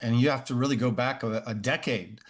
And you have to really go back a decade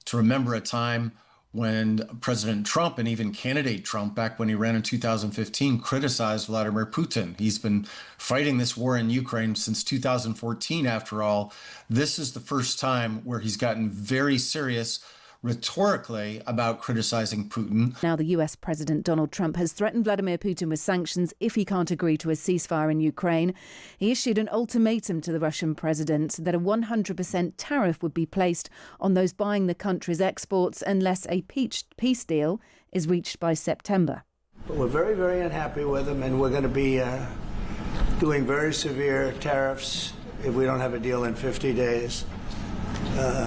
to remember a time when President Trump and even candidate Trump, back when he ran in 2015, criticized Vladimir Putin. He's been fighting this war in Ukraine since 2014, after all. This is the first time where he's gotten very serious rhetorically about criticizing Putin. Now, the US President Donald Trump has threatened Vladimir Putin with sanctions if he can't agree to a ceasefire in Ukraine. He issued an ultimatum to the Russian president that a 100% tariff would be placed on those buying the country's exports unless a peace deal is reached by September. But we're very, very unhappy with him, and we're going to be doing very severe tariffs if we don't have a deal in 50 days.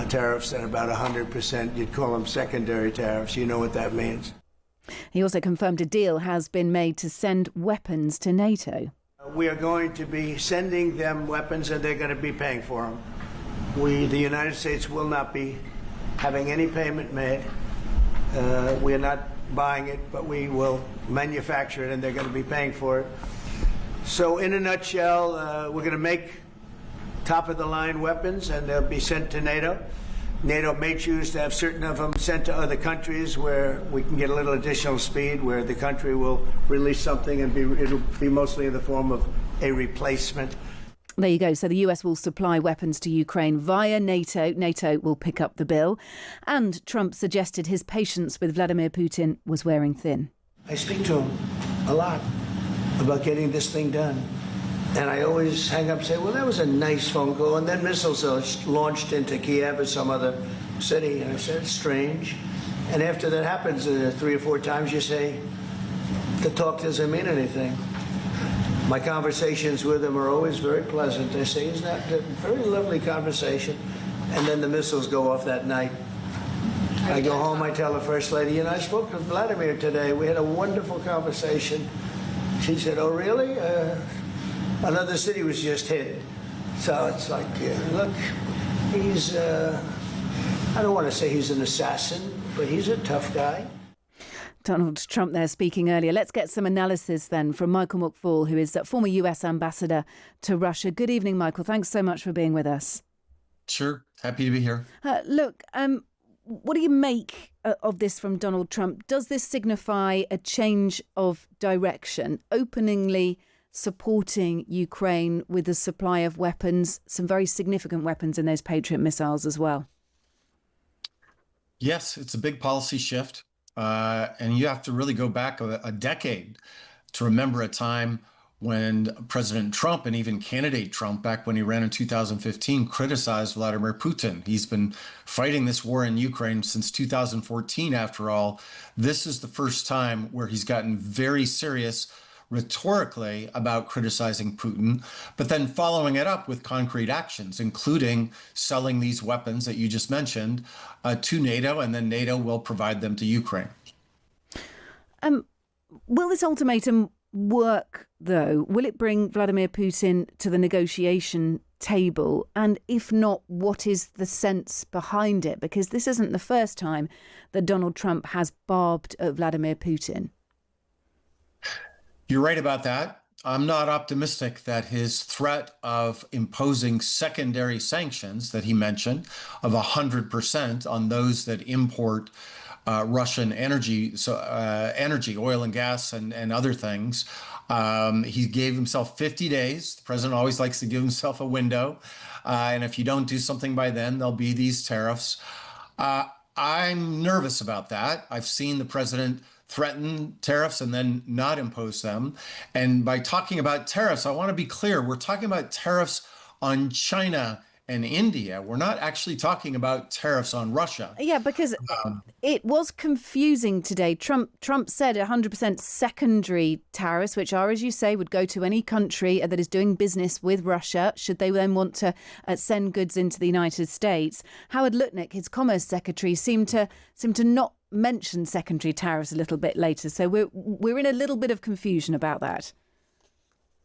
Tariffs at about 100%. You'd call them secondary tariffs. You know what that means. He also confirmed a deal has been made to send weapons to NATO. We are going to be sending them weapons, and they're going to be paying for them. The United States, will not be having any payment made. We are not buying it, but we will manufacture it, and they're going to be paying for it. So in a nutshell, we're going to make top-of-the-line weapons, and they'll be sent to NATO. NATO may choose to have certain of them sent to other countries where we can get a little additional speed, where the country will release something and it'll be mostly in the form of a replacement. There you go. So the US will supply weapons to Ukraine via NATO. NATO will pick up the bill. And Trump suggested his patience with Vladimir Putin was wearing thin. I speak to him a lot about getting this thing done. And I always hang up and say, well, that was a nice phone call. And then missiles are launched into Kiev or some other city. And I said, it's strange. And after that happens 3 or 4 times, you say, the talk doesn't mean anything. My conversations with him are always very pleasant. I say, isn't that a very lovely conversation? And then the missiles go off that night. I go home, I tell the First Lady, I spoke to Vladimir today. We had a wonderful conversation. She said, oh, really? Another city was just hit. So it's like, look, he's, I don't want to say he's an assassin, but he's a tough guy. Donald Trump there speaking earlier. Let's get some analysis then from Michael Mcfaul, who is former US ambassador to Russia. Good evening, Michael. Thanks so much for being with us. Sure. Happy to be here. Look, what do you make of this from Donald Trump? Does this signify a change of direction, openly supporting Ukraine with the supply of weapons, some very significant weapons in those Patriot missiles as well? Yes, it's a big policy shift. And you have to really go back a decade to remember a time when President Trump and even candidate Trump, back when he ran in 2015, criticized Vladimir Putin. He's been fighting this war in Ukraine since 2014, after all. This is the first time where he's gotten very serious rhetorically about criticizing Putin, but then following it up with concrete actions, including selling these weapons that you just mentioned to NATO, and then NATO will provide them to Ukraine. Will this ultimatum work, though? Will it bring Vladimir Putin to the negotiation table? And if not, what is the sense behind it? Because this isn't the first time that Donald Trump has barbed at Vladimir Putin. You're right about that. I'm not optimistic that his threat of imposing secondary sanctions that he mentioned of 100% on those that import Russian energy, oil and gas and other things. He gave himself 50 days. The president always likes to give himself a window. And if you don't do something by then, there'll be these tariffs. I'm nervous about that. I've seen the president threaten tariffs and then not impose them. And by talking about tariffs, I want to be clear. We're talking about tariffs on China and India. We're not actually talking about tariffs on Russia. Yeah, because it was confusing today. Trump said 100% secondary tariffs, which are, as you say, would go to any country that is doing business with Russia, should they then want to send goods into the United States. Howard Lutnick, his commerce secretary, seemed to not mention secondary tariffs a little bit later. So we're in a little bit of confusion about that.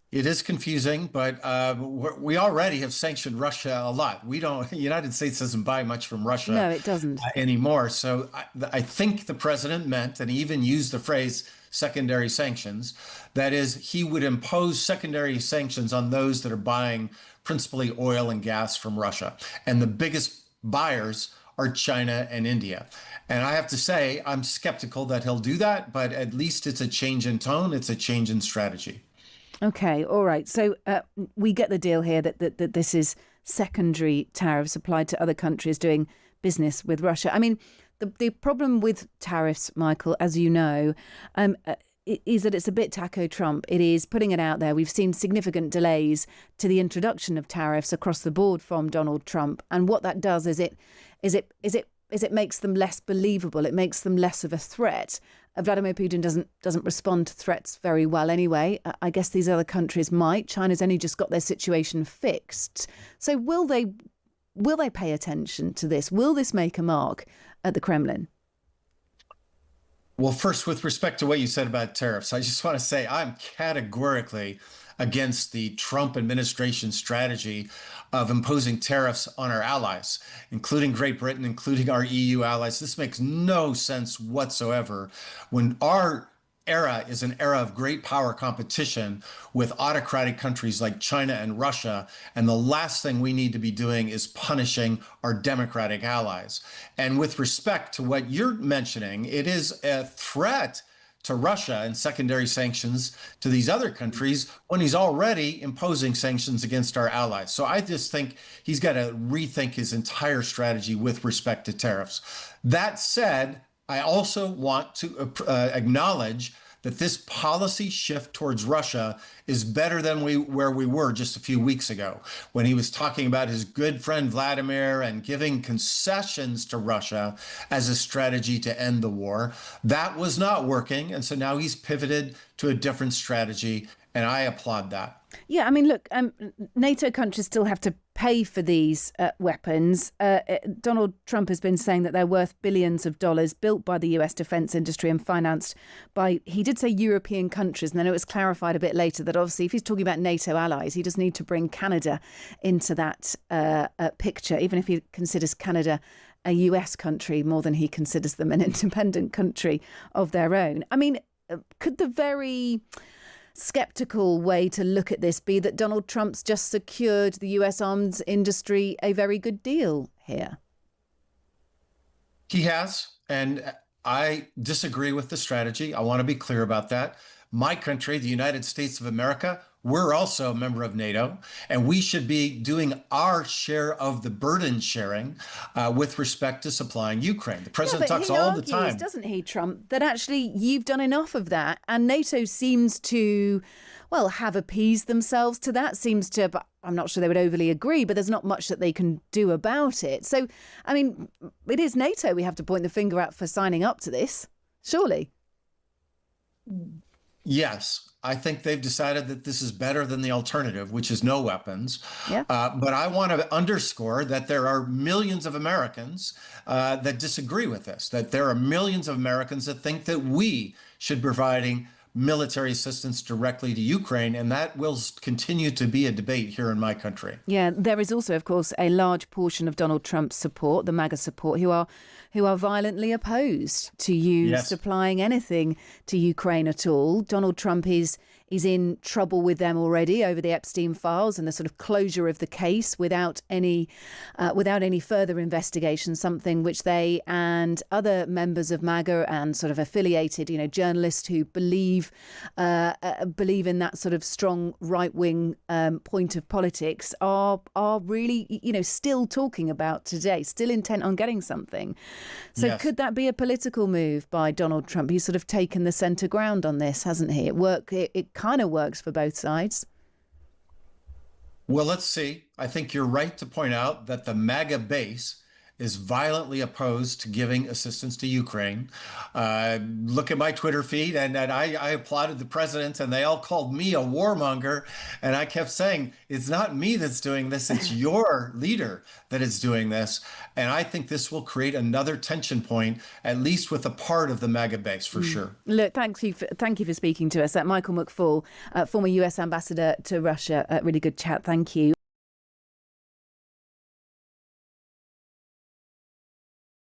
It is confusing, but we already have sanctioned Russia a lot. The United States doesn't buy much from Russia. No, it doesn't anymore. So I think the president meant, and he even used the phrase secondary sanctions, that is, he would impose secondary sanctions on those that are buying principally oil and gas from Russia. And the biggest buyers are China and India. And I have to say, I'm skeptical that he'll do that, but at least it's a change in tone. It's a change in strategy. Okay, all right. So we get the deal here that this is secondary tariffs applied to other countries doing business with Russia. I mean, the problem with tariffs, Michael, as you know, is that it's a bit taco Trump. It is putting it out there. We've seen significant delays to the introduction of tariffs across the board from Donald Trump, and what that does is it makes them less believable. It makes them less of a threat. Vladimir Putin doesn't respond to threats very well anyway. I guess these other countries might. China's only just got their situation fixed. So will they pay attention to this? Will this make a mark at the Kremlin? Well, first, with respect to what you said about tariffs, I just want to say I'm categorically against the Trump administration strategy of imposing tariffs on our allies, including Great Britain, including our EU allies. This makes no sense whatsoever when our era is an era of great power competition with autocratic countries like China and Russia. And the last thing we need to be doing is punishing our democratic allies. And with respect to what you're mentioning, it is a threat to Russia and secondary sanctions to these other countries when he's already imposing sanctions against our allies. So I just think he's got to rethink his entire strategy with respect to tariffs. That said, I also want to acknowledge that this policy shift towards Russia is better than where we were just a few weeks ago, when he was talking about his good friend Vladimir and giving concessions to Russia as a strategy to end the war. That was not working, and so now he's pivoted to a different strategy, and I applaud that. Yeah, I mean, look, NATO countries still have to pay for these weapons. Donald Trump has been saying that they're worth billions of dollars, built by the US defence industry and financed by, he did say European countries, and then it was clarified a bit later that obviously if he's talking about NATO allies, he does need to bring Canada into that picture, even if he considers Canada a US country more than he considers them an independent country of their own. I mean, could the very skeptical way to look at this be that Donald Trump's just secured the US arms industry a very good deal here? He has, and I disagree with the strategy. I want to be clear about that. My country, the United States of America, we're also a member of NATO, and we should be doing our share of the burden sharing with respect to supplying Ukraine. The president talks all the time, doesn't he, Trump, that actually you've done enough of that, and NATO seems to, well, have appeased themselves to that, seems to, but I'm not sure they would overly agree, but there's not much that they can do about it. So, I mean, it is NATO we have to point the finger at for signing up to this, surely. Yes, I think they've decided that this is better than the alternative, which is no weapons. Yeah. But I want to underscore that there are millions of Americans that disagree with this, that there are millions of Americans that think that we should be providing military assistance directly to Ukraine, and that will continue to be a debate here in my country. Yeah, there is also, of course, a large portion of Donald Trump's support, the MAGA support, who are violently opposed to you supplying anything to Ukraine at all. Donald Trump is in trouble with them already over the Epstein files and the sort of closure of the case without any further investigation, something which they and other members of MAGA and sort of affiliated, journalists who believe in that sort of strong right-wing point of politics are really, still talking about today, still intent on getting something. So could that be a political move by Donald Trump? He's sort of taken the centre ground on this, hasn't he? It kind of works for both sides. Well, let's see. I think you're right to point out that the MAGA base is violently opposed to giving assistance to Ukraine. Look at my Twitter feed, and I applauded the president, and they all called me a warmonger. And I kept saying, it's not me that's doing this, it's your leader that is doing this. And I think this will create another tension point, at least with a part of the MAGA base, for sure. Look, thank you for speaking to us. Michael Mcfaul, former US ambassador to Russia. Really good chat. Thank you.